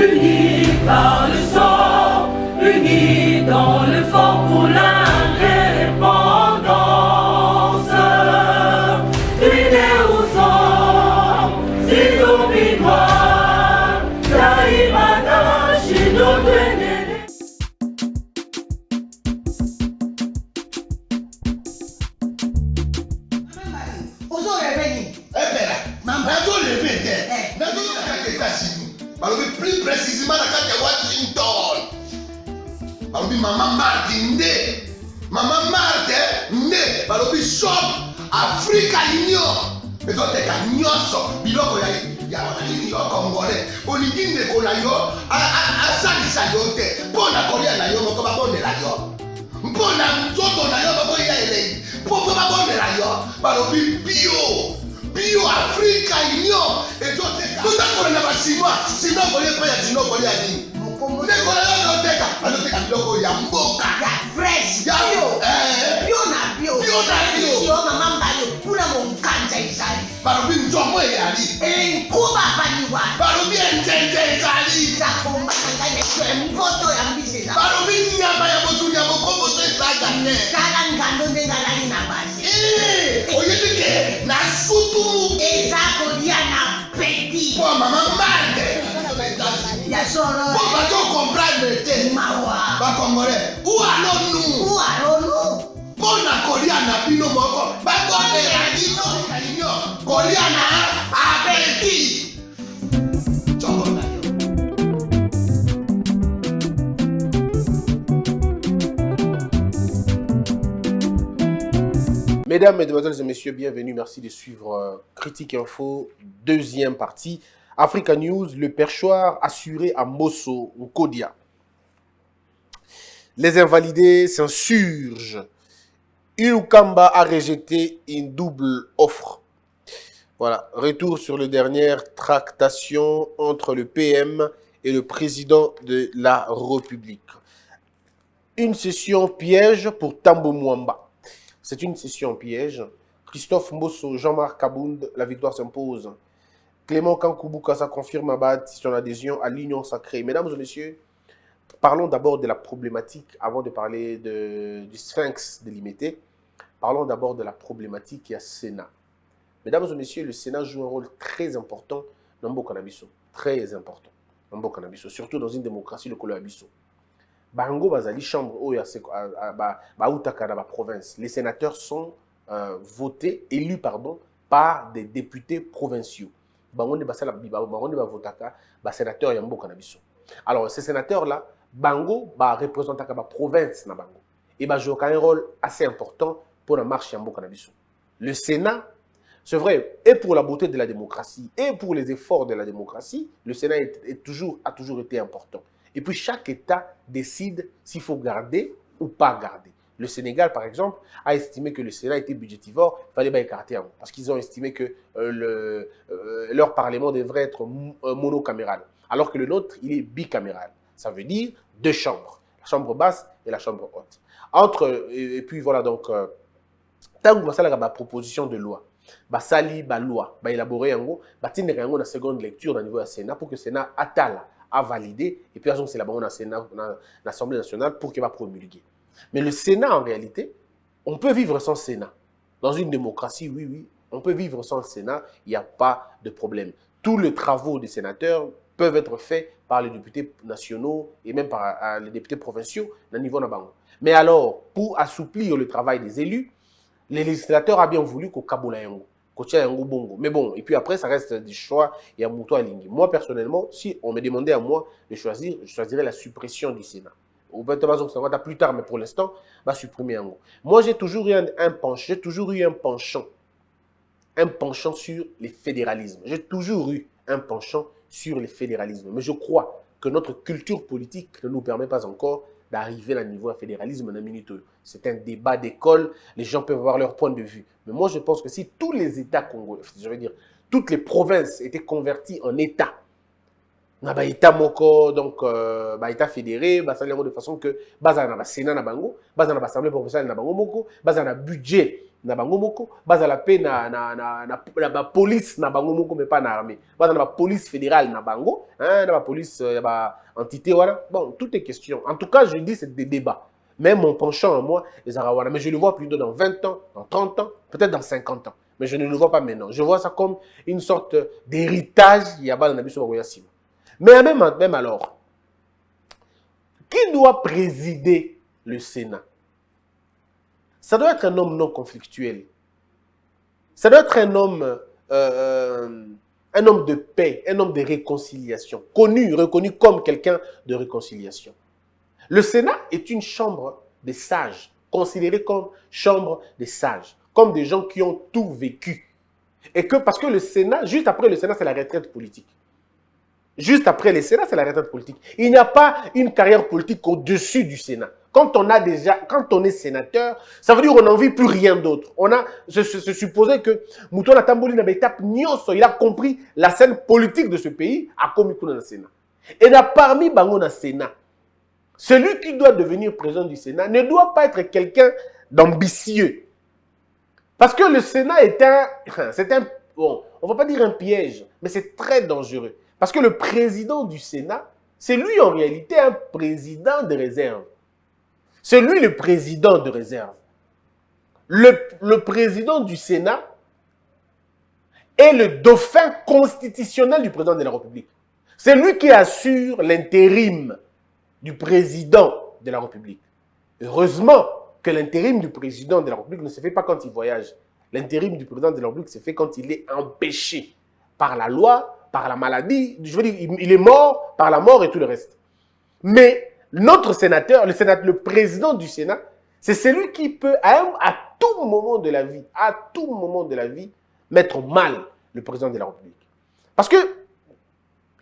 unis par le sang, unis dans le fort pour l'indépendance. Unis aux hommes, si oublie noirs, Taïmada, Chido, plus précisément dans Washington. Maman Martin Maman Martin shop Africa Union. Mais donc t'es qu'à nyonso biloko ya wananini yo congolais. Oningine kona yo asalisa yo te. Pona kolia na yo moko babondela yo. Mpona mtoto na yo babo ya ele. Popo babondela yo. Balobi bio Africa Union. Et donc t'es qu'à na basima. Sinon kolia pa ya sinon kolia ni. Nekola yo teka. Aloteka biloko ya mboka. Ya fresh. Ya bio na bio. Yo mama mbayo kuna monkanja izali. Barobi njomo yali. Kuba baniwa. Barobi enjenje izali. Zakomba ngane kwe mvoto ya mbiseza. Barobi nyama ya botu ya bokombo to islaga ne. Kala ngando ndengalali na basi. Oyedike na sutu. Ezako dia na peti. Kwa mama mande. Ya soro. Pour pas comprendre te. Mawa. Ba congolais. Où allons-nous? Pona kolia na bino moko. Ba bonne la bino kalinyo. Kolia na abeti. Chobona yo. Mesdames, Mesdemoiselles et Messieurs, bienvenue. Merci de suivre Critique Info, deuxième partie. Africa News, le perchoir assuré à Mbosso, au Kodia. Les invalidés s'insurgent. Ilukamba a rejeté une double offre. Voilà, retour sur les dernières tractations entre le PM et le président de la République. Une session piège pour Tambo Mwamba. C'est une session piège. Christophe Mbosso, Jean-Marc Kabound, la victoire s'impose. Clément Kankoubouka confirme son adhésion à l'Union sacrée. Mesdames et messieurs, parlons d'abord de la problématique, avant de parler du sphinx délimité. Parlons d'abord de la problématique qui est Sénat. Mesdames et messieurs, le Sénat joue un rôle très important dans le Canabiso. Très important dans le Canabiso, surtout dans une démocratie, le Coloabiso. Bango Bazali, chambre, province. Les sénateurs sont votés, élus, pardon, par des députés provinciaux. Alors, ces sénateurs-là, Bango représentent la province. Et jouent un rôle assez important pour la marche Yambo Canabiso. Le Sénat, c'est vrai, et pour la beauté de la démocratie, et pour les efforts de la démocratie, le Sénat a toujours été important. Et puis chaque État décide s'il faut garder ou pas garder. Le Sénégal, par exemple, a estimé que le Sénat était budgétivore, il fallait pas écarter un mot, parce qu'ils ont estimé que leur Parlement devrait être monocaméral, alors que le nôtre, il est bicaméral. Ça veut dire deux chambres, la chambre basse et la chambre haute. Et puis voilà, donc, tant que ça, la proposition de loi, sali, loi, élaborer un mot, tiner un mot dans la seconde lecture au niveau du Sénat pour que le Sénat a validé, et puis c'est là-bas dans l'Assemblée nationale pour qu'il va promulguer. Mais le Sénat, en réalité, on peut vivre sans Sénat. Dans une démocratie, oui, on peut vivre sans Sénat, il n'y a pas de problème. Tous les travaux des sénateurs peuvent être faits par les députés nationaux et même par les députés provinciaux au niveau Nabango. Mais alors, pour assouplir le travail des élus, les législateurs ont bien voulu qu'au Kaboula Yango. Mais bon, et puis après, ça reste des choix et à Mouto Alingi. Moi, personnellement, si on me demandait à moi de choisir, je choisirais la suppression du Sénat. Ou peut-être plus tard, mais pour l'instant, supprimer un mot. Moi, j'ai toujours eu un penchant sur les fédéralismes. J'ai toujours eu un penchant sur les fédéralismes. Mais je crois que notre culture politique ne nous permet pas encore d'arriver à un niveau de fédéralisme dans minute. C'est un débat d'école, les gens peuvent avoir leur point de vue. Mais moi, je pense que si tous les États congolais, je veux dire, toutes les provinces étaient converties en États, État moko, donc État fédéré, de façon que Sénat na bango, Assemblée provinciale na bango moko, budget na bango moko, bazala pe na police na bango moko, mais pas na armée. Bazala na police fédérale na bango, hein, na police entité voilà. Bon, tout est question. En tout cas, je dis c'est des débats. Même mon penchant en moi, mais je le vois plutôt dans 20 ans, dans 30 ans, peut-être dans 50 ans. Mais je ne le vois pas maintenant. Je vois ça comme une sorte d'héritage. Mais même alors, qui doit présider le Sénat? Ça doit être un homme non conflictuel. Ça doit être un homme de paix, un homme de réconciliation, connu, reconnu comme quelqu'un de réconciliation. Le Sénat est une chambre des sages, considérée comme chambre des sages, comme des gens qui ont tout vécu. Et que parce que le Sénat, juste après le Sénat, c'est la retraite politique. Juste après le Sénat, c'est la retraite politique. Il n'y a pas une carrière politique au-dessus du Sénat. Quand on est sénateur, ça veut dire qu'on n'en vit plus rien d'autre. Je supposais que Moutouna Tamboli n'avait étape nyoso, il a compris la scène politique de ce pays à comme dans le Sénat. Et là, parmi Bango dans le Sénat, celui qui doit devenir président du Sénat ne doit pas être quelqu'un d'ambitieux. Parce que le Sénat bon, on ne va pas dire un piège, mais c'est très dangereux. Parce que le président du Sénat, c'est lui en réalité un président de réserve. C'est lui le président de réserve. Le président du Sénat est le dauphin constitutionnel du président de la République. C'est lui qui assure l'intérim du président de la République. Heureusement que l'intérim du président de la République ne se fait pas quand il voyage. L'intérim du président de la République se fait quand il est empêché par la loi, par la maladie. Je veux dire, il est mort par la mort et tout le reste. Mais notre sénateur, le président du Sénat, c'est celui qui peut, à tout moment de la vie, mettre mal le président de la République. Parce que,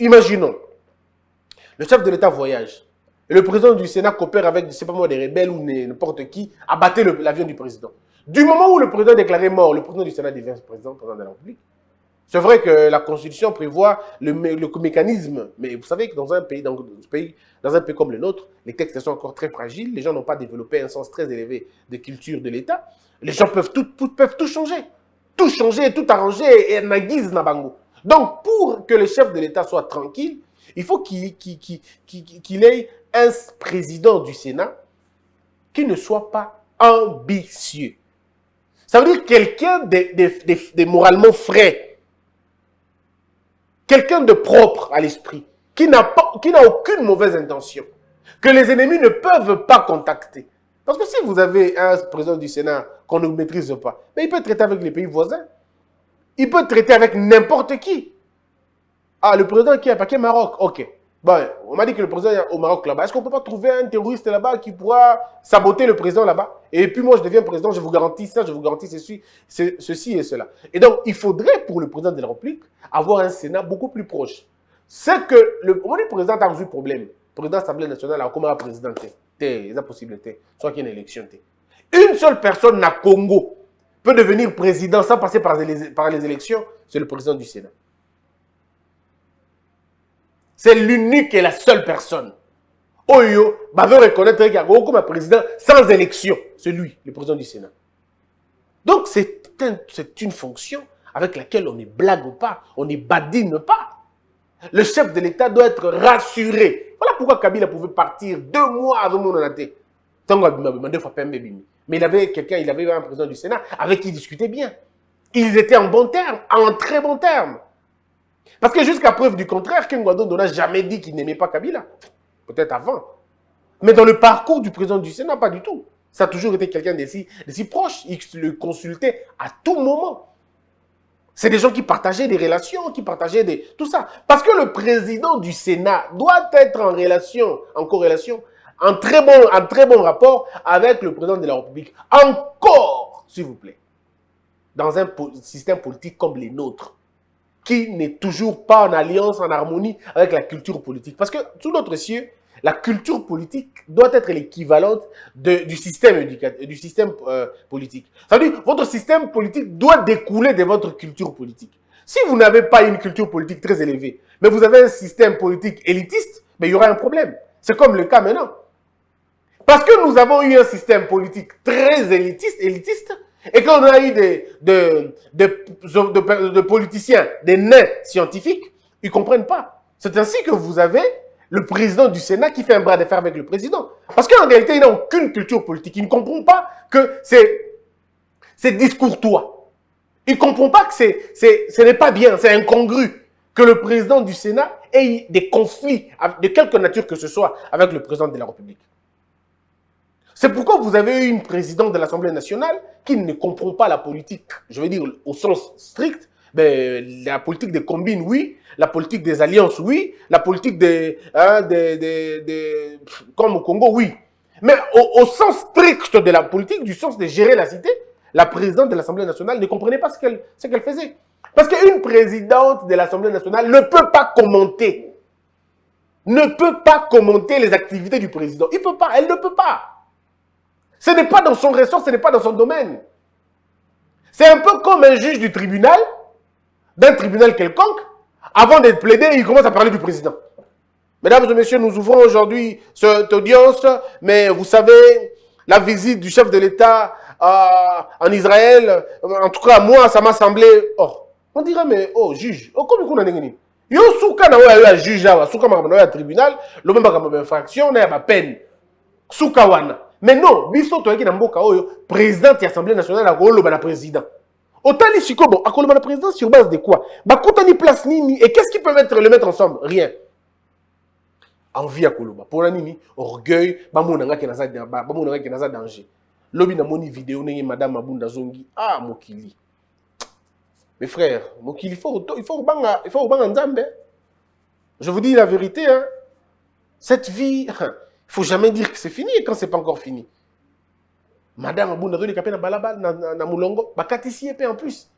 imaginons, le chef de l'État voyage. Et le président du Sénat coopère avec, je ne sais pas moi, des rebelles ou n'importe qui, à battre l'avion du président. Du moment où le président est déclaré mort, le président du Sénat devient président de la République. C'est vrai que la Constitution prévoit le mécanisme, mais vous savez que dans un pays comme le nôtre, les textes sont encore très fragiles, les gens n'ont pas développé un sens très élevé de culture de l'État. Les gens peuvent tout changer, tout arranger et naguise na bango. Donc, pour que le chef de l'État soit tranquille, il faut qu'il ait un président du Sénat qui ne soit pas ambitieux. Ça veut dire quelqu'un de moralement frais. Quelqu'un de propre à l'esprit, qui n'a aucune mauvaise intention, que les ennemis ne peuvent pas contacter. Parce que si vous avez un président du Sénat qu'on ne maîtrise pas, mais il peut traiter avec les pays voisins. Il peut traiter avec n'importe qui. Ah, le président qui est à Maroc, ok. Bon, on m'a dit que le président est au Maroc là-bas. Est-ce qu'on ne peut pas trouver un terroriste là-bas qui pourra saboter le président là-bas? Et puis moi, je deviens président, je vous garantis ça, je vous garantis ceci et cela. Et donc, il faudrait pour le président de la République avoir un Sénat beaucoup plus proche. C'est que le président a reçu problème. Le président de l'Assemblée nationale a comme un président. Il y a possibilité, soit qu'il y ait une élection. Une seule personne na Congo peut devenir président sans passer par les élections, c'est le président du Sénat. C'est l'unique et la seule personne. Oyo, veut reconnaître qu'il y a comme président sans élection. C'est lui, le président du Sénat. Donc, c'est une fonction avec laquelle on ne blague pas, on ne badine pas. Le chef de l'État doit être rassuré. Voilà pourquoi Kabila pouvait partir 2 mois avant mon année. Mais il avait un président du Sénat avec qui il discutait bien. Ils étaient en bon terme, en très bon terme. Parce que jusqu'à preuve du contraire, Ken Gwadon n'a jamais dit qu'il n'aimait pas Kabila. Peut-être avant. Mais dans le parcours du président du Sénat, pas du tout. Ça a toujours été quelqu'un de si proche. Il le consultait à tout moment. C'est des gens qui partageaient des relations, qui partageaient tout ça. Parce que le président du Sénat doit être en corrélation, en très bon rapport avec le président de la République. Encore, s'il vous plaît. Dans un système politique comme les nôtres, qui n'est toujours pas en alliance, en harmonie avec la culture politique. Parce que, sous notre cieux, la culture politique doit être l'équivalente du système politique. Ça veut dire, votre système politique doit découler de votre culture politique. Si vous n'avez pas une culture politique très élevée, mais vous avez un système politique élitiste, mais il y aura un problème. C'est comme le cas maintenant. Parce que nous avons eu un système politique très élitiste, Et quand on a eu de politiciens, des nains scientifiques, ils ne comprennent pas. C'est ainsi que vous avez le président du Sénat qui fait un bras de fer avec le président. Parce qu'en réalité, il n'a aucune culture politique. Il ne comprend pas que c'est discourtois. Il ne comprend pas que ce n'est pas bien, c'est incongru que le président du Sénat ait des conflits de quelque nature que ce soit avec le président de la République. C'est pourquoi vous avez eu une présidente de l'Assemblée nationale qui ne comprend pas la politique, je veux dire au sens strict, ben, la politique des combines, oui, la politique des alliances, oui, la politique comme au Congo, oui. Mais au sens strict de la politique, du sens de gérer la cité, la présidente de l'Assemblée nationale ne comprenait pas ce qu'elle faisait. Parce qu'une présidente de l'Assemblée nationale ne peut pas commenter. Ne peut pas commenter les activités du président. Il peut pas, elle ne peut pas. Ce n'est pas dans son ressort, ce n'est pas dans son domaine. C'est un peu comme un juge du tribunal, d'un tribunal quelconque, avant d'être plaidé, il commence à parler du président. Mesdames et messieurs, nous ouvrons aujourd'hui cette audience, mais vous savez, la visite du chef de l'État en Israël, en tout cas, moi, ça m'a semblé... Oh, on dirait, mais, oh, juge, oh, comme on a dit, yo, souka na wa juge, souka na wa tribunal, le même pas comme infraction, na ya peine. Souka wana. Mais non, biso to yaki na mboka oyo, président de l'Assemblée nationale a rolo ba na président. Autant les siko bon, a koloba na président sur base de quoi? Ba kota ni place nini et qu'est-ce qui peut le mettre ensemble? Rien. Envie à koloba. Pour la nini, orgueil, ba monanga ki naza danger. Lobi na moni vidéo nenge madame Mabunda Zongi, ah mokili. Mes frères, mokili il faut banga nzambe. Je vous dis la vérité, hein. Cette vie, il ne faut jamais dire que c'est fini quand ce n'est pas encore fini. Madame Abunda Zongi kapé na balabal na mulongo, bakatisi épée en plus.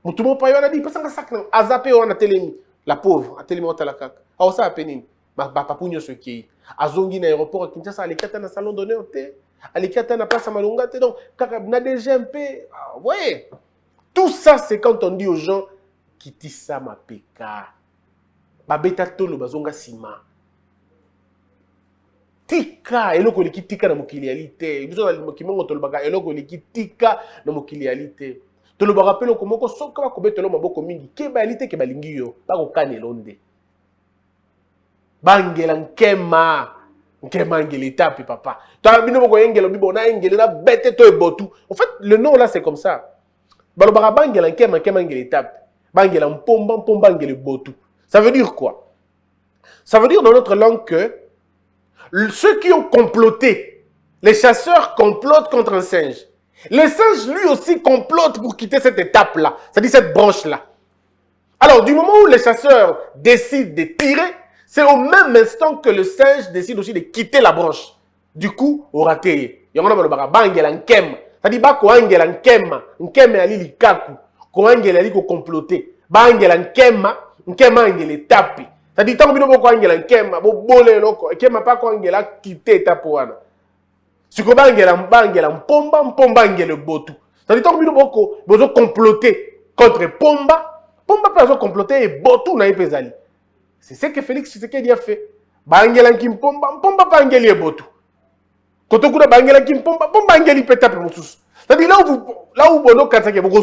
Mutumo pa yo na di pesa nga sak na azapé on a telemi. La pauvre, a telemi ota la kaka. A osa apenini. Ba papunyo so ki. Azongi na aéroport Kinshasa alikata na salon d'honneur te. Alikata na place Malunga te donc kaka na DGMP. Ouais. Tout ça c'est quand on dit aux gens kitisa mapeka. Ba beta tolo bazonga sima. Tika eloko leki tika na mokilialité biso na kimongo tolobaka eloko leki tika na mokilialité tolobaka pe loko moko soka ba kobetelo maboko mingi ke balite ke balingi yo ba ko kanela onde bangela nkema ngeli tapi papa ta bino moko engelo bibona engelo na bete to ebotu en fait le nom là c'est comme ça balobaka bangela nkema ngeli tapi bangela mpomba ngeli botu ça veut dire quoi? Ça veut dire dans notre langue que ceux qui ont comploté, les chasseurs complotent contre un singe. Le singe, lui aussi, complote pour quitter cette étape-là, c'est-à-dire cette branche-là. Alors, du moment où les chasseurs décident de tirer, c'est au même instant que le singe décide aussi de quitter la branche. Du coup, au raté. Il y a un bangela nkema. C'est-à-dire, bako angela nkema. Nkema ali likaku. Ko angela ali ko comploter. Bangela nkema angela tapi. C'est-à-dire, tant que vous avez angela nkema, vous bolez loko, nkema pas ko angela quitter étape wana. Si ko bangela mpomba angela botu. C'est-à-dire, tant que vous avez comploter contre pomba peut comploter et botu na epezali. C'est ce que Félix Tshisekedi a fait. Bangela mpomba pas angela botu. Quand on a bangela mpomba angela petape mususu. C'est-à-dire, là où bono katsake vous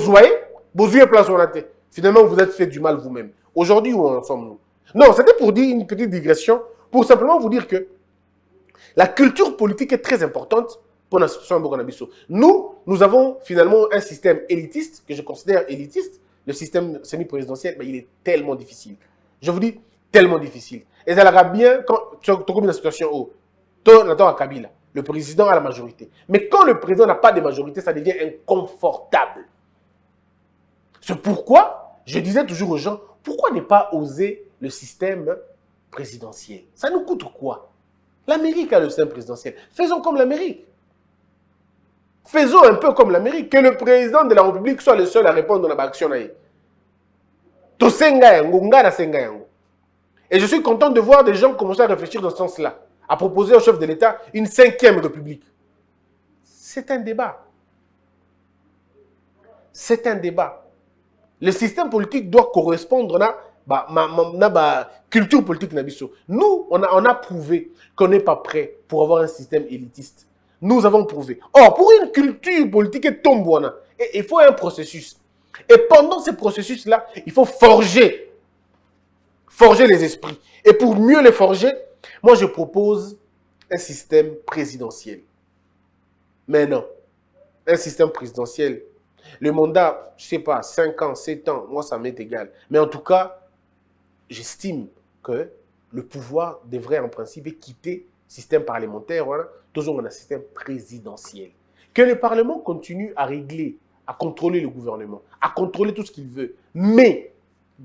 jouez place on a été. Finalement, vous êtes fait du mal vous-même. Aujourd'hui, où en sommes-nous? Non, c'était pour dire une petite digression, pour simplement vous dire que la culture politique est très importante pour la situation de Burkina-Bissau. Nous avons finalement un système élitiste, que je considère élitiste. Le système semi-présidentiel, il est tellement difficile. Je vous dis, tellement difficile. Et ça l'ira bien quand tu as une situation où tu as Kabila, le président a la majorité. Mais quand le président n'a pas de majorité, ça devient inconfortable. C'est pourquoi je disais toujours aux gens, pourquoi ne pas oser le système présidentiel? Ça nous coûte quoi? L'Amérique a le système présidentiel. Faisons comme l'Amérique. Faisons un peu comme l'Amérique. Que le président de la République soit le seul à répondre à l'action. Et je suis content de voir des gens commencer à réfléchir dans ce sens-là, à proposer au chef de l'État une 5e République. C'est un débat. C'est un débat. Le système politique doit correspondre à la culture politique. Nous, on a prouvé qu'on n'est pas prêt pour avoir un système élitiste. Nous avons prouvé. Or, pour une culture politique et tombouana, il faut un processus. Et pendant ce processus-là, il faut forger les esprits. Et pour mieux les forger, moi je propose un système présidentiel. Mais non, un système présidentiel, le mandat, je ne sais pas, 5 ans, 7 ans, moi ça m'est égal. Mais en tout cas, j'estime que le pouvoir devrait en principe quitter le système parlementaire, voilà, toujours on a un système présidentiel. Que le Parlement continue à régler, à contrôler le gouvernement, à contrôler tout ce qu'il veut. Mais,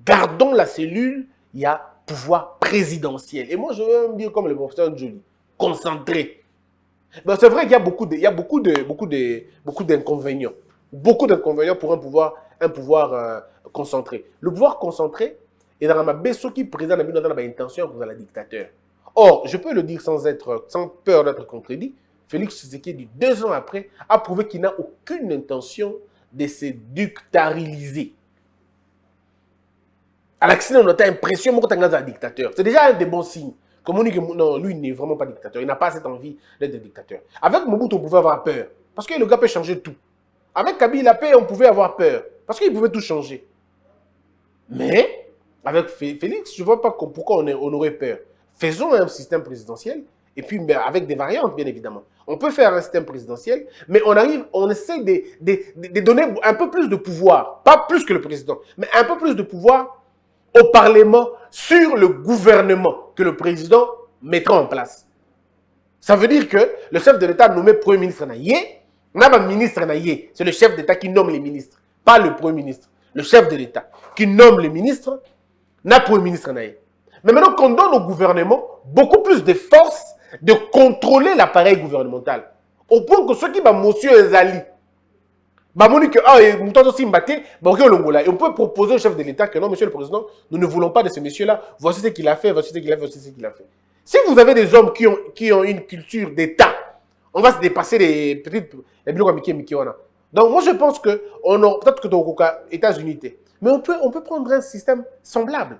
gardons la cellule, il y a pouvoir présidentiel. Et moi, je veux me dire comme le professeur Joly, concentré. Ben, c'est vrai qu'il y a beaucoup d'inconvénients. Beaucoup d'inconvénients pour un pouvoir concentré. Le pouvoir concentré est dans ma baisse qui présente dans intention pour la dictateur. Or, je peux le dire sans peur d'être contredit, Félix Tshisekedi, 2 ans après, a prouvé qu'il n'a aucune intention de se dictariliser. À l'accident, on a l'impression qu'il est un dictateur. C'est déjà un des bons signes. Comme on dit que non, lui, il n'est vraiment pas dictateur. Il n'a pas cette envie d'être dictateur. Avec Mobutu, on pouvait avoir peur. Parce que le gars peut changer tout. Avec Kabila, on pouvait avoir peur. Parce qu'il pouvait tout changer. Mais, avec Félix, je ne vois pas pourquoi on aurait peur. Faisons un système présidentiel. Et puis, avec des variantes, bien évidemment. On peut faire un système présidentiel, mais on essaie de donner un peu plus de pouvoir. Pas plus que le président, mais un peu plus de pouvoir au Parlement sur le gouvernement que le président mettra en place. Ça veut dire que le chef de l'État nommé Premier ministre Naïe, c'est le chef d'État qui nomme les ministres, pas le Premier ministre. Le chef de l'État qui nomme les ministres, n'a Premier ministre Naïe. Mais maintenant qu'on donne au gouvernement beaucoup plus de force de contrôler l'appareil gouvernemental. Au point que ceux qui vont monsieur Ezali, et on peut proposer au chef de l'État que non, monsieur le président, nous ne voulons pas de ce monsieur-là. Voici ce qu'il a fait, voici ce qu'il a fait, voici ce qu'il a fait. Si vous avez des hommes qui ont une culture d'État, on va se dépasser les petites. Donc, moi, je pense que peut-être que dans les États-Unis, mais on peut prendre un système semblable.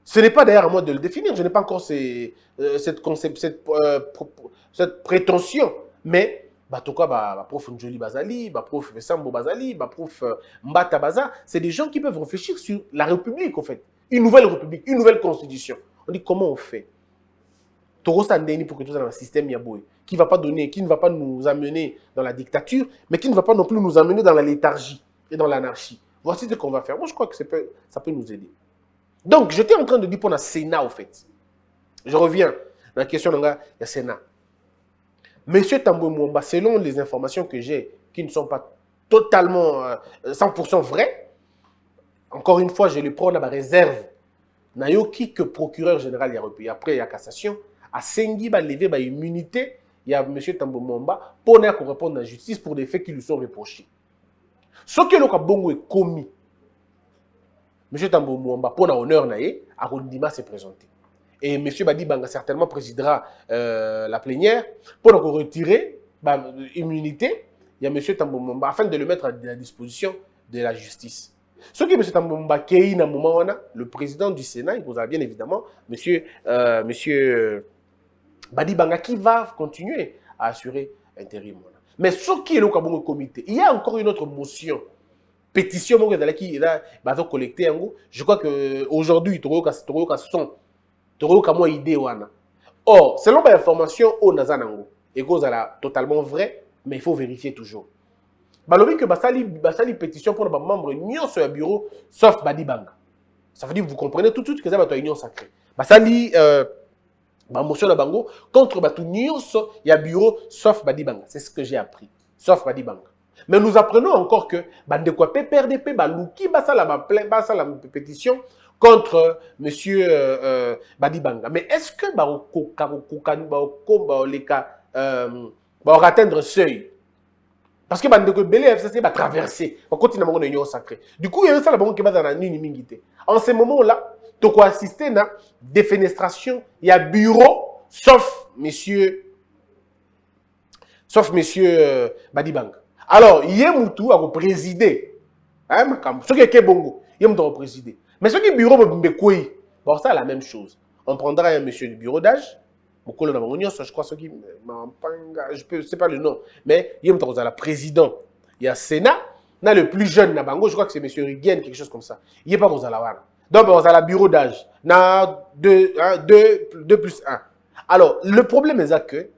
Ce n'est pas d'ailleurs à moi de le définir. Je n'ai pas encore cette prétention. Mais, prof Njoli Bazali, prof Sambo Bazali, prof Mbata Baza, c'est des gens qui peuvent réfléchir sur la République, en fait. Une nouvelle République, une nouvelle Constitution. On dit comment on fait Toro Sandeni pour que tout ça dans le système Yaboui, qui ne va pas nous amener dans la dictature, mais qui ne va pas non plus nous amener dans la léthargie et dans l'anarchie. Voici ce qu'on va faire. Moi, je crois que ça peut nous aider. Donc, j'étais en train de dire pour le Sénat, au fait. Je reviens dans la question de la Sénat. Monsieur Tambwe Mwamba, selon les informations que j'ai, qui ne sont pas totalement 100% vraies, encore une fois, je le prends dans ma réserve. Nayoki que procureur général, après il y a cassation, à Sengi, il lever l'immunité, il y a monsieur Tambwe Mwamba pour répondre à la justice pour des faits qui lui sont reprochés. Ce que le Bongo est commis, monsieur Tambwe Mwamba, pour l'honneur, Arondima s'est présenté. Et M. Badi Banga certainement présidera la plénière pour retirer l'immunité. Il y a M. Tambwe Mwamba afin de le mettre à la disposition de la justice. Ce que M. Tambwe Mwamba Kei na moment le président du Sénat, il vous a bien évidemment M. Badi Banga qui va continuer à assurer intérim. Mais ce qui est le comité, il y a encore une autre motion. Pétition qui va collecter. Je crois qu'aujourd'hui, il y a son. Or, selon ma information, au Nazanango, et que c'est totalement vrai, mais il faut vérifier toujours. Balobi que basali pétition pour les membres union sur le bureau, sauf Badi Banga. Ça veut dire que vous comprenez tout de suite que c'est une union sacrée. Basali motion de Bango contre l'union sur le bureau, sauf Badi Banga. C'est ce que j'ai appris, sauf Badi Banga. Mais nous apprenons encore que Bandekwa PPRDP, Balouki, Basala pétition contre M. Badi Banga. Mais est-ce que va atteindre seuil? Parce que Bandeko Belé FCC va traverser, va continuer à l'union sacrée. Du coup, il y a ça qui va dans la nuit. En ce moment-là, tu peux assister à la défenestration. Il y a bureau, sauf M. Badi Banga. Alors, il y a Moutou à présider. Ce qui est bongo, il y a Moutou à présider. Mais ce qui est bureau de Mbekoué, bon, c'est la même chose. On prendra un monsieur du bureau d'âge, Mokolo na bango je crois, ceux qui, je ne sais pas le nom, mais il y a la président, il y a Sénat, na le plus jeune na bango, je crois que c'est M. Riguen, quelque chose comme ça. Il n'y a pas dans la wana. Donc, on a la bureau d'âge, na 2 plus 1. Alors, le problème est que,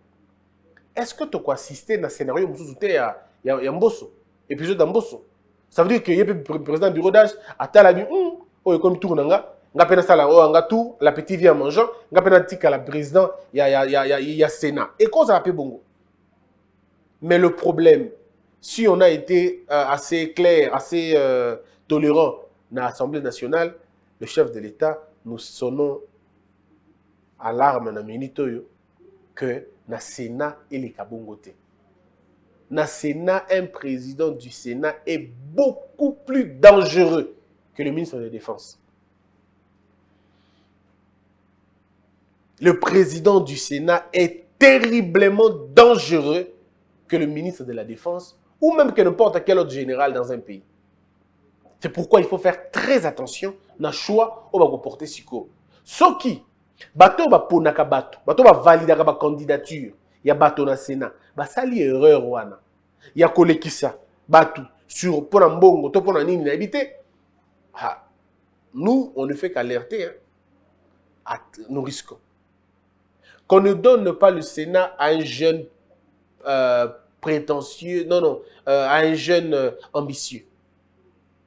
est-ce que tu as assisté dans le scénario où il y a Mbosso, épisode d'Ambosso? Ça veut dire qu'il y a le président du bureau d'âge, à la vie, oh, comme tout le monde, nga pena sala o nga tout la petite vie en mangeant nga pena tika la président il y a Sénat et quoi ça appelle bongo. Mais le problème, si on a été assez clair, assez tolérant dans l'Assemblée nationale, le chef de l'État nous sonnons alarme na minute que na Sénat et les kabongote. Na Sénat, un président du Sénat est beaucoup plus dangereux que le ministre de la Défense. Le président du Sénat est terriblement dangereux que le ministre de la Défense ou même que n'importe quel autre général dans un pays. C'est pourquoi il faut faire très attention dans le choix où on va porter Siko. Ce qui, bateau va ponaka bateau va valider la candidature, il y a bateau dans le Sénat, ça li erreur wana. Il y a kolekisa bateau sur pour mbongo, to pour nini habité. Nous, on ne fait qu'alerter à nos risques. Qu'on ne donne pas le Sénat à un jeune prétentieux, à un jeune ambitieux.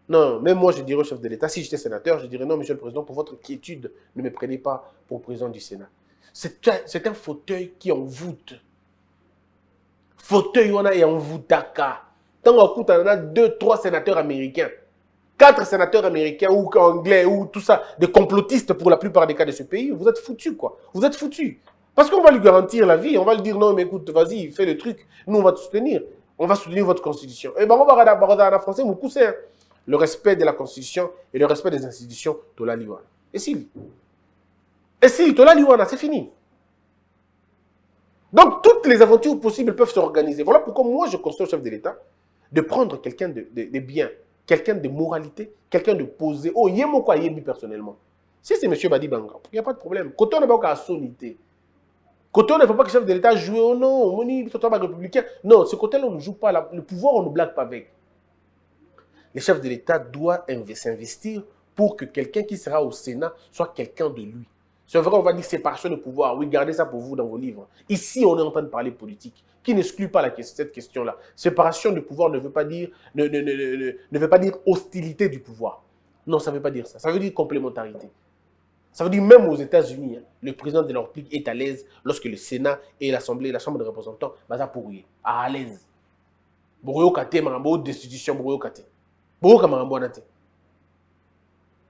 Non, même moi je dirais au chef de l'État, si j'étais sénateur, je dirais non, monsieur le président, pour votre quiétude, ne me prenez pas pour président du Sénat. C'est un fauteuil qui envoûte. Fauteuil, on a et envoûtaka. Tant qu'on a 2, 3 sénateurs américains, 4 sénateurs américains ou anglais ou tout ça, des complotistes pour la plupart des cas de ce pays, vous êtes foutus quoi. Vous êtes foutus. Parce qu'on va lui garantir la vie, on va lui dire non mais écoute, vas-y, fais le truc, nous on va te soutenir. On va soutenir votre constitution. Et ben on va regarder en français, vous poussez le respect de la constitution et le respect des institutions de la Liwana. Et si de la Liwana, c'est fini. Donc toutes les aventures possibles peuvent s'organiser. Voilà pourquoi moi je conseille au chef de l'État de prendre quelqu'un de bien, quelqu'un de moralité, quelqu'un de posé. Oh, il y a mon quoi, il y a personnellement. Si c'est M. Badi Banga, il n'y a pas de problème. Quand on n'a pas qu'à soniter, quand on ne veut pas que le chef de l'État joue, oh non, on est républicain. Non, ce côté-là, on ne joue pas. Le pouvoir, on ne blague pas avec. Le chef de l'État doit s'investir pour que quelqu'un qui sera au Sénat soit quelqu'un de lui. C'est vrai, on va dire séparation de pouvoir. Oui, gardez ça pour vous dans vos livres. Ici, on est en train de parler politique, qui n'exclut pas cette question-là. Séparation de pouvoir ne veut pas dire, ne veut pas dire hostilité du pouvoir. Non, ça ne veut pas dire ça. Ça veut dire complémentarité. Ça veut dire même aux États-Unis, le président de la République est à l'aise lorsque le Sénat et l'Assemblée, la Chambre des représentants, ça pour lui, à l'aise.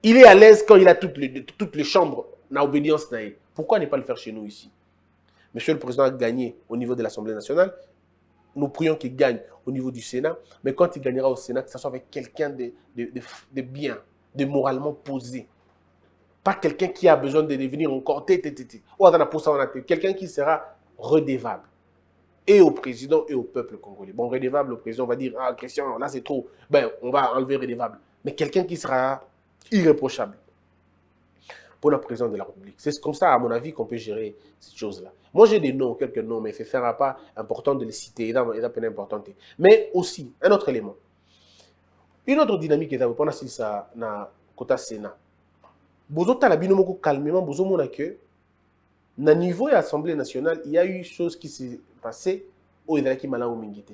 Il est à l'aise quand il a toutes les chambres dans l'obédience. Pourquoi ne pas le faire chez nous ici? Monsieur le Président a gagné au niveau de l'Assemblée nationale. Nous prions qu'il gagne au niveau du Sénat. Mais quand il gagnera au Sénat, que ce soit avec quelqu'un de bien, de moralement posé. Pas quelqu'un qui a besoin de devenir encore quelqu'un qui sera redevable. Et au président et au peuple congolais. Bon, redevable, le président va dire, ah, Christian, là c'est trop. Ben, on va enlever redevable. Mais quelqu'un qui sera irréprochable pour le président de la République. C'est comme ça, à mon avis, qu'on peut gérer cette chose-là. Moi, j'ai des noms, quelques noms, mais il ne faire pas important de les citer. Il est important. Mais aussi, un autre élément. Une autre dynamique est pendant ça, na côté Sénat. Bozota la binomoko calmement, bozomona que na niveau de l'Assemblée nationale, il y a eu chose qui s'est passée au Idalaki Malang Mingite.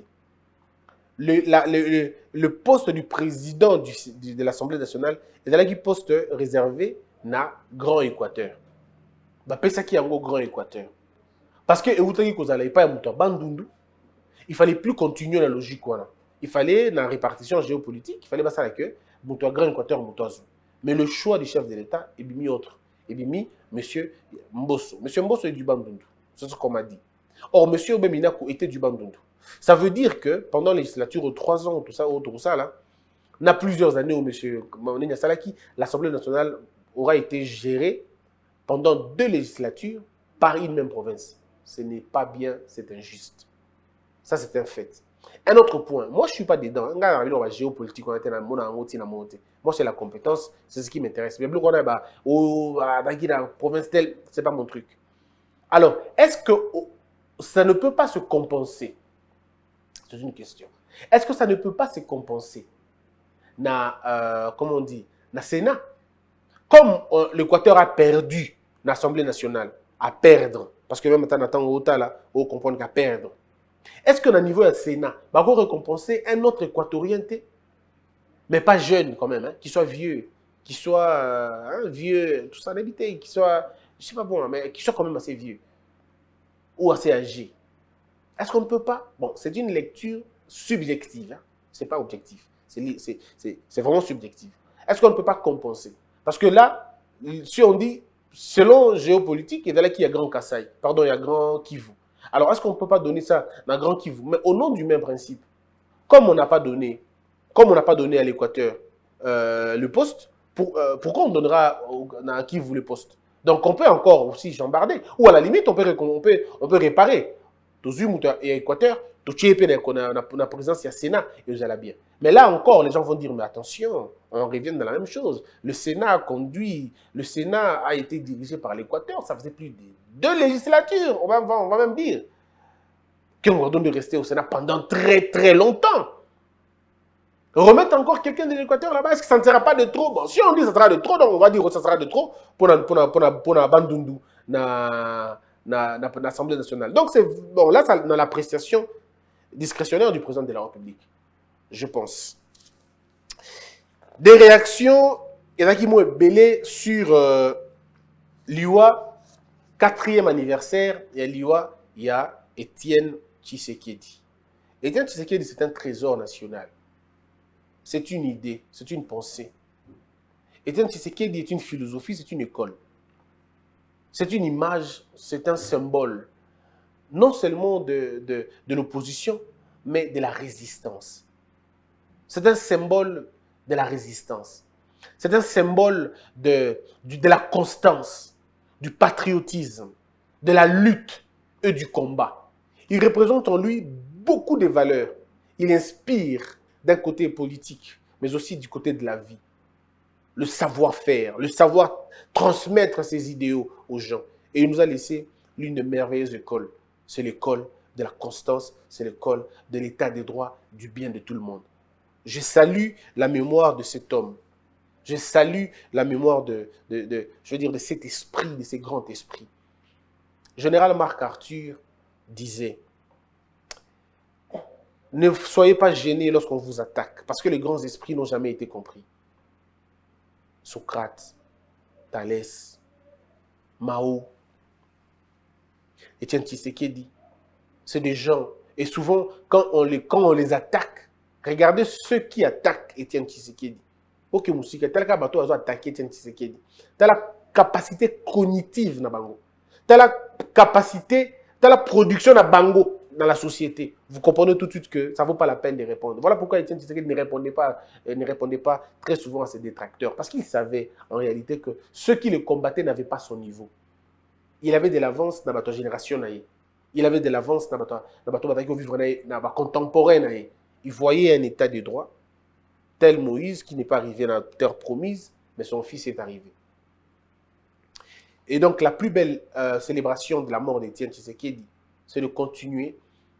Le poste du président de l'Assemblée nationale est un poste réservé na Grand Équateur. Bah, ça qui est un Grand Équateur. Parce que il fallait plus continuer la logique. Il fallait, dans la répartition géopolitique, il fallait passer que Grand Équateur, mais le choix du chef de l'État est mis autre. Il est mis M. Mbosso. M. Mbosso est du Bandundu. C'est ce qu'on m'a dit. Or, M. Obeminako était du Bandundu. Ça veut dire que pendant la législature de 3 ans, tout ça, là, il y a plusieurs années où M. Maonenia Salaki, l'Assemblée nationale aura été gérée pendant 2 législatures par une même province. Ce n'est pas bien, c'est injuste. Ça, c'est un fait. Un autre point, moi je ne suis pas dedans. La géopolitique, moi c'est la compétence, c'est ce qui m'intéresse. Mais plus qu'on a la province telle, ce n'est pas mon truc. Alors, est-ce que ça ne peut pas se compenser? C'est une question. Est-ce que ça ne peut pas se compenser comment on dit, na Sénat? Comme l'Équateur a perdu l'Assemblée nationale, à perdre, parce que même maintenant, on comprend qu'à perdre. Est-ce que, au niveau du Sénat, on va récompenser un autre Équatorien, mais pas jeune quand même, hein, qui soit vieux, qui soit vieux, tout ça, d'habiter, qui soit, je sais pas bon, mais qui soit quand même assez vieux ou assez âgé? Est-ce qu'on ne peut pas? Bon, c'est une lecture subjective, hein, c'est pas objectif, c'est vraiment subjectif. Est-ce qu'on ne peut pas compenser? Parce que là, si on dit, selon géopolitique, il y a là qu'il y a Grand Kassai, pardon, il y a Grand Kivu. Alors, est-ce qu'on ne peut pas donner ça dans Grand Kivu? Mais au nom du même principe, comme on n'a pas donné à l'Équateur le poste, pourquoi on donnera à Kivu le poste? Donc, on peut encore aussi chambarder. Ou à la limite, on peut réparer. Tozum et Équateur, la présidence, il y a Sénat et vous allez bien. Mais là encore, les gens vont dire, mais attention, on revient dans la même chose. Le Sénat a été dirigé par l'Équateur, ça faisait plus de 2 législatures, on va même dire. Qu'on va donc de rester au Sénat pendant très très longtemps. Remettre encore quelqu'un de l'Équateur là-bas, est-ce que ça ne sera pas de trop? Bon, si on dit que ça sera de trop, donc on va dire que ça sera de trop pour la Bandundu, dans l'Assemblée nationale. Donc, c'est bon, là, c'est dans l'appréciation discrétionnaire du président de la République, je pense. Des réactions, il y en a qui m'ont belé sur l'IWA, 4e anniversaire, il y a l'IWA, il y a Étienne Tshisekedi. Étienne Tshisekedi, c'est un trésor national. C'est une idée, c'est une pensée. Étienne Tshisekedi est une philosophie, c'est une école. C'est une image, c'est un symbole, non seulement de l'opposition, mais de la résistance. C'est un symbole de la résistance. C'est un symbole de la constance, du patriotisme, de la lutte et du combat. Il représente en lui beaucoup de valeurs. Il inspire d'un côté politique, mais aussi du côté de la vie. Le savoir-faire, le savoir transmettre ses idéaux aux gens. Et il nous a laissé l'une des merveilleuses écoles. C'est l'école de la constance, c'est l'école de l'état des droits, du bien de tout le monde. Je salue la mémoire de cet homme. Je salue la mémoire de cet esprit, de ces grands esprits. Général Marc Arthur disait, ne soyez pas gênés lorsqu'on vous attaque, parce que les grands esprits n'ont jamais été compris. Socrate, Thalès, Mao, Étienne Tshisekedi, c'est des gens, et souvent, quand on les attaque, regardez ceux qui attaquent Étienne Tshisekedi. Ok, Moussika, tel cas, bateau a attaqué Étienne Tshisekedi. Tu as la capacité cognitive na bango. Tu as la capacité, tu as la production na bango dans la société. Vous comprenez tout de suite que ça ne vaut pas la peine de répondre. Voilà pourquoi Étienne Tshisekedi ne répondait pas très souvent à ses détracteurs. Parce qu'il savait en réalité que ceux qui le combattaient n'avaient pas son niveau. Il avait de l'avance dans notre génération. Il avait de l'avance dans notre contemporain. Il voyait un état de droit, tel Moïse qui n'est pas arrivé dans la terre promise, mais son fils est arrivé. Et donc la plus belle célébration de la mort d'Étienne Tshisekedi, c'est de continuer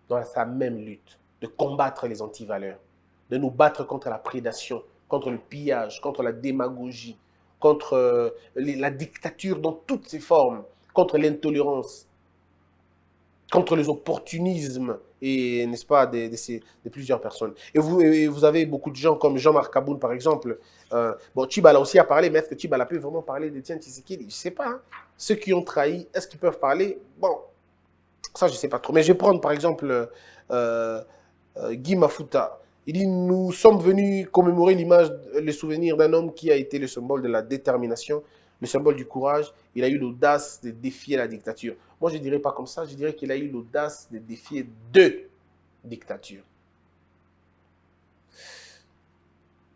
dans sa même lutte, de combattre les antivaleurs, de nous battre contre la prédation, contre le pillage, contre la démagogie, contre la dictature dans toutes ses formes, contre l'intolérance, contre les opportunismes, et n'est-ce pas, de plusieurs personnes. Et vous avez beaucoup de gens comme Jean-Marc Kaboun, par exemple. Bon, Tchibala aussi a parlé, mais est-ce que Tchibala peut vraiment parler d'Étienne Tshisekedi? Je ne sais pas. Hein. Ceux qui ont trahi, est-ce qu'ils peuvent parler? Bon, ça, je ne sais pas trop. Mais je vais prendre, par exemple, Guy Mafuta. Il dit, nous sommes venus commémorer l'image, le souvenir d'un homme qui a été le symbole de la détermination, le symbole du courage. Il a eu l'audace de défier la dictature. Moi, je ne dirais pas comme ça. Je dirais qu'il a eu l'audace de défier 2 dictatures.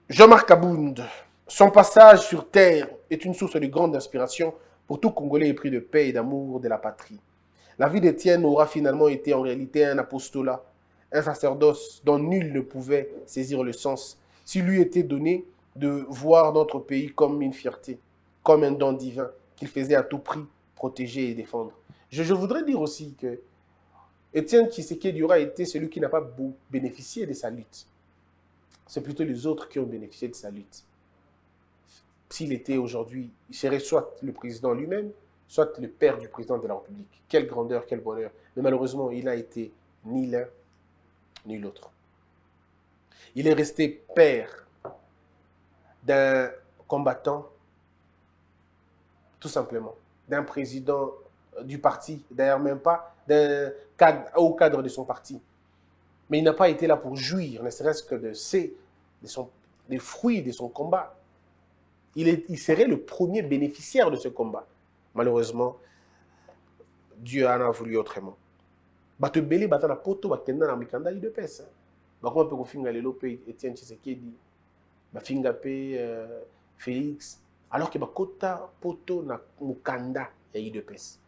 Jean-Marc Abound, son passage sur Terre est une source de grande inspiration pour tout Congolais épris de paix et d'amour de la patrie. La vie d'Étienne aura finalement été en réalité un apostolat, un sacerdoce dont nul ne pouvait saisir le sens, s'il lui était donné de voir notre pays comme une fierté, comme un don divin qu'il faisait à tout prix protéger et défendre. Je voudrais dire aussi que Étienne Tshisekedi aura été celui qui n'a pas bénéficié de sa lutte. C'est plutôt les autres qui ont bénéficié de sa lutte. S'il était aujourd'hui, il serait soit le président lui-même, soit le père du président de la République. Quelle grandeur, quel bonheur. Mais malheureusement, il n'a été ni l'un ni l'autre. Il est resté père d'un combattant, tout simplement, d'un président du parti, d'ailleurs même pas d'un au cadre de son parti. Mais il n'a pas été là pour jouir, ne serait-ce que des fruits de son combat. Il serait le premier bénéficiaire de ce combat. Malheureusement, Dieu en a voulu autrement. Bato belé batana poto bakenda na mikanda UDPS. Bakoma pe ko finga lelo pe Étienne Tshisekedi. Ba finga pe Félix alors que bakota poto na mukanda ya UDPS.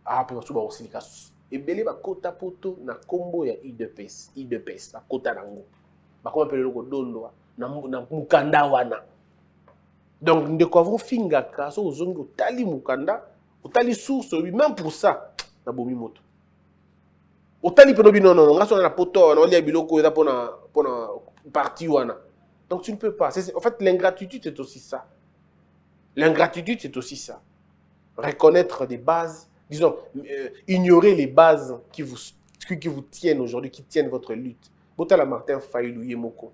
Ah pe baso ba osilika sus. Ebele bakota poto na kombo ya UDPS bakota nango. Bakoma pe lelo ko dondo na mukanda wana. Donc, de quoi vous finga kaso ozongi otali mukanda, otali source même pour ça na bomi moto. Otali penobi non ngaso na poto na olia biloko eza pona parti wana. Donc tu ne peux pas. En fait l'ingratitude c'est aussi ça. L'ingratitude c'est aussi ça. Reconnaître des bases, disons ignorer les bases qui vous tiennent aujourd'hui, qui tiennent votre lutte. Botala Martin Fayulu Yemoko.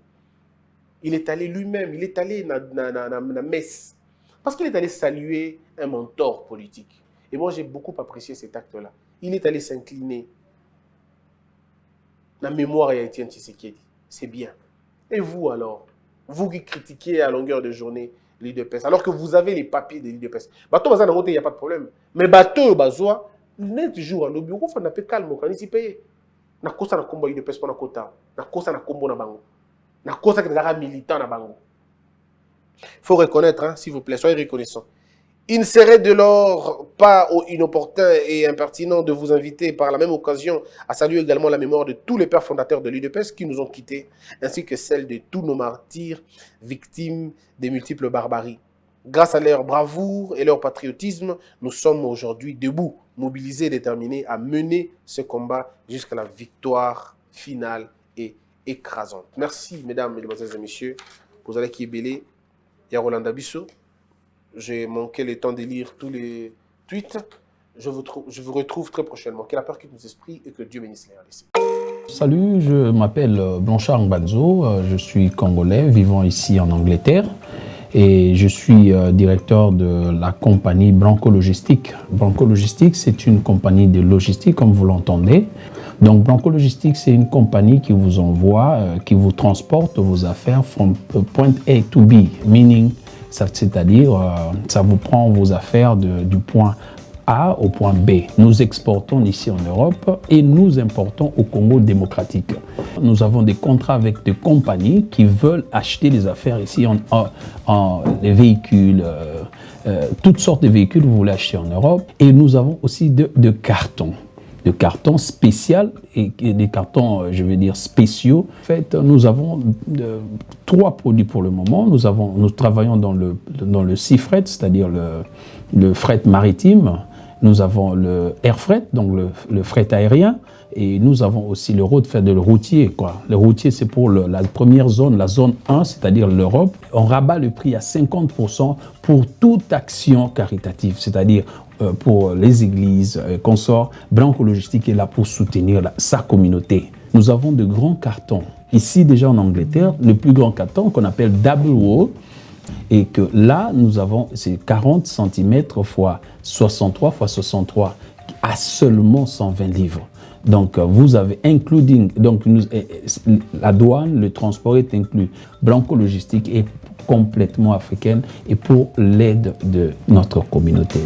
Il est allé lui-même, il est allé dans la messe. Parce qu'il est allé saluer un mentor politique. Et moi, j'ai beaucoup apprécié cet acte-là. Il est allé s'incliner dans la mémoire d'Étienne Tshisekedi. C'est bien. Et vous alors, vous qui critiquez à longueur de journée l'UDPS, alors que vous avez les papiers de l'UDPS. Bateau, il n'y a pas de problème. Mais bateau, bazoa, net jour, le bureau, on a fait calme, on a payé. Na kosa na kombo UDPS pour na kota. Na kosa na kombo na bango. Il faut reconnaître, hein, s'il vous plaît, soyez reconnaissants. Il ne serait de lors pas inopportun et impertinent de vous inviter par la même occasion à saluer également la mémoire de tous les pères fondateurs de l'UDPS qui nous ont quittés, ainsi que celle de tous nos martyrs, victimes des multiples barbaries. Grâce à leur bravoure et leur patriotisme, nous sommes aujourd'hui debout, mobilisés et déterminés à mener ce combat jusqu'à la victoire finale et écrasante. Merci, mesdames, mesdemoiselles et messieurs. Vous allez qui est belé. Il y a Rolanda Bissot. J'ai manqué le temps de lire tous les tweets. Je vous retrouve très prochainement. Que la peur quitte nos esprits et que Dieu bénisse les RDC. Salut, je m'appelle Blanchard Ngbanzo. Je suis congolais vivant ici en Angleterre. Et je suis directeur de la compagnie Branco Logistique. Branco Logistique, c'est une compagnie de logistique, comme vous l'entendez. Donc, Branco Logistique, c'est une compagnie qui vous envoie, qui vous transporte vos affaires from point A to B, meaning, c'est-à-dire, ça vous prend vos affaires du point A au point B. Nous exportons ici en Europe et nous importons au Congo démocratique. Nous avons des contrats avec des compagnies qui veulent acheter des affaires ici, les véhicules, toutes sortes de véhicules que vous voulez acheter en Europe. Et nous avons aussi de cartons. De cartons spéciaux et des cartons, je veux dire, spéciaux. En fait, nous avons 3 produits pour le moment. Nous travaillons dans le sea freight, c'est-à-dire le fret maritime. Nous avons le air freight, donc le fret aérien. Et nous avons aussi le road freight, le routier, quoi. Le routier, c'est pour la première zone, la zone 1, c'est-à-dire l'Europe. On rabat le prix à 50% pour toute action caritative, c'est-à-dire pour les églises, consorts. Branco Logistique est là pour soutenir sa communauté. Nous avons de grands cartons. Ici, déjà en Angleterre, le plus grand carton qu'on appelle double wall, et que là, nous avons, c'est 40 cm x 63 x 63 à seulement 120 livres. Donc, vous avez including, donc la douane, le transport est inclus. Branco Logistique est complètement africaine et pour l'aide de notre communauté.